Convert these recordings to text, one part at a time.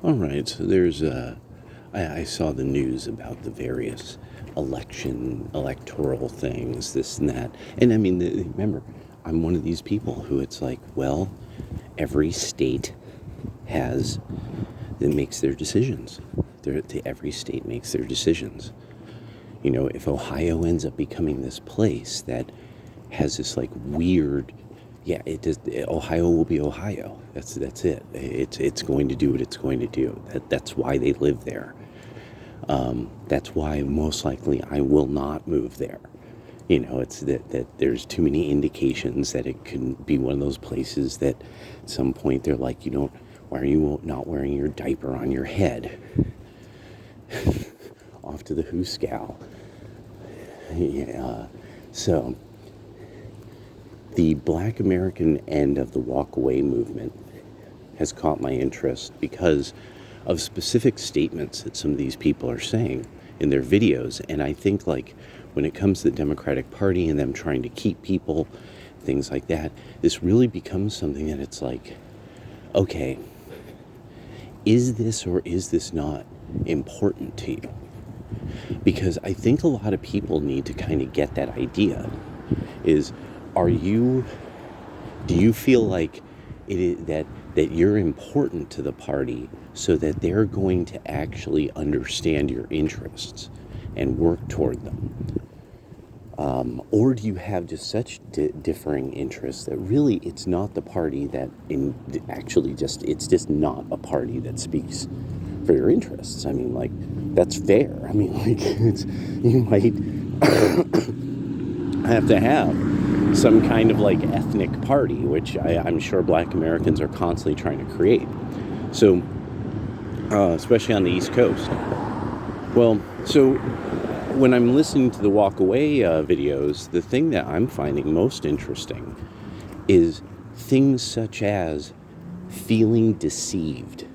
All right, so I saw the news about the various electoral things, this and that. And I mean, remember, I'm one of these people who it's like, well, every state that makes their decisions. Every state makes their decisions. You know, if Ohio ends up becoming this place that has this like weird, yeah, it does. Ohio will be Ohio. That's it. It's going to do what it's going to do. That's why they live there. That's why most likely I will not move there. You know, it's that there's too many indications that it could be one of those places that at some point they're like, why are you not wearing your diaper on your head? Off to the hooscow. Yeah. So the Black American end of the walk-away movement has caught my interest because of specific statements that some of these people are saying in their videos. And I think, like, when it comes to the Democratic Party and them trying to keep people, things like that, this really becomes something that it's like, okay, is this or is this not important to you? Because I think a lot of people need to kind of get that idea is, do you feel like it is that you're important to the party so that they're going to actually understand your interests and work toward them? Or do you have just such differing interests that really it's not the party that it's just not a party that speaks for your interests? I mean, like, that's fair. I mean, like, you might have to have some kind of like ethnic party, which I'm sure Black Americans are constantly trying to create. So, especially on the East Coast. Well, so when I'm listening to the walk away videos, the thing that I'm finding most interesting is things such as feeling deceived.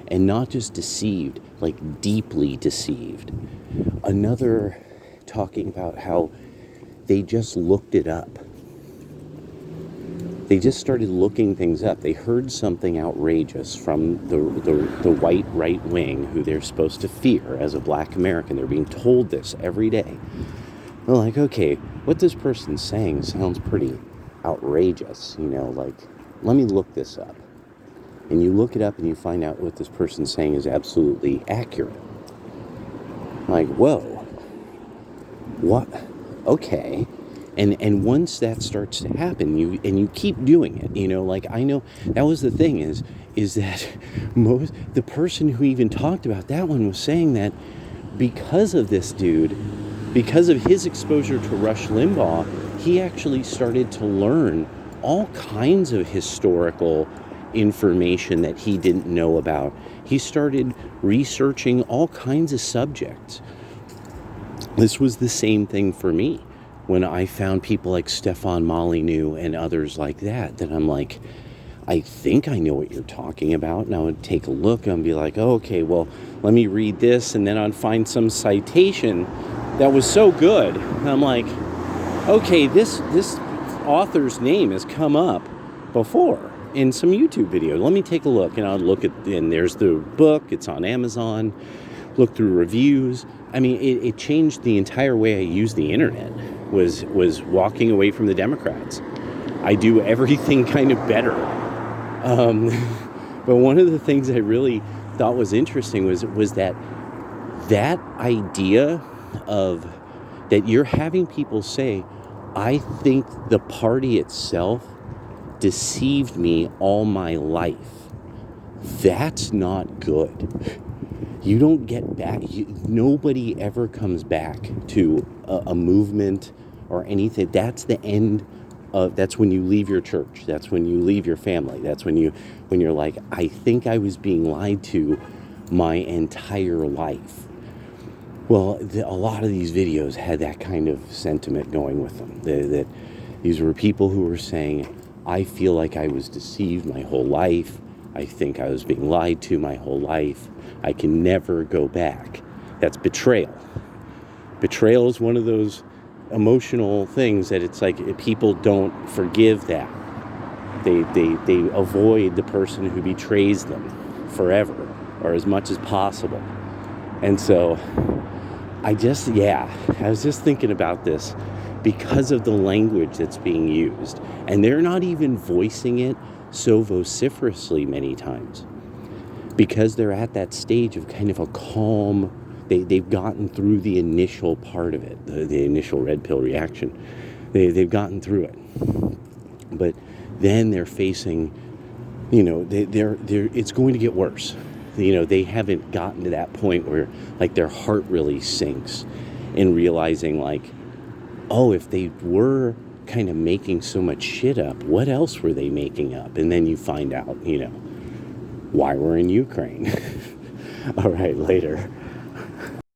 And not just deceived, like deeply deceived. Another talking about how they just looked it up. They just started looking things up. They heard something outrageous from the white right wing, who they're supposed to fear as a Black American. They're being told this every day. They're like, okay, what this person's saying sounds pretty outrageous. You know, like, let me look this up. And you look it up and you find out what this person's saying is absolutely accurate. Like, whoa. What? Okay. And once that starts to happen, you keep doing it, you know, like, I know that was the thing is that the person who even talked about that one was saying that because of this dude, because of his exposure to Rush Limbaugh, he actually started to learn all kinds of historical information that he didn't know about. He started researching all kinds of subjects. This was the same thing for me when I found people like Stefan Molyneux and others like that I'm like, I think I know what you're talking about. And I would take a look and be like, oh, okay, well, let me read this. And then I'd find some citation that was so good. And I'm like, okay, this author's name has come up before in some YouTube video. Let me take a look. And I'll look at, and there's the book. It's on Amazon. Look through reviews. I mean, it changed the entire way I use the internet, was walking away from the Democrats. I do everything kind of better. But one of the things I really thought was interesting was that idea of that you're having people say, I think the party itself deceived me all my life. That's not good. You don't get back. Nobody ever comes back to a movement or anything. That's the end of. That's when you leave your church. That's when you leave your family. That's when you're like, I think I was being lied to my entire life. Well, a lot of these videos had that kind of sentiment going with them. That these were people who were saying, I feel like I was deceived my whole life. I think I was being lied to my whole life. I can never go back. That's betrayal. Betrayal is one of those emotional things that it's like people don't forgive that. They avoid the person who betrays them forever or as much as possible. And so I was just thinking about this because of the language that's being used. And they're not even voicing it so vociferously many times because they're at that stage of kind of a calm, they've gotten through the initial part of it, the initial red pill reaction. They've gotten through it. But then they're facing, it's going to get worse. They haven't gotten to that point where like their heart really sinks in realizing like, oh, if they were kind of making so much shit up, what else were they making up? And then you find out, why we're in Ukraine. All right, later.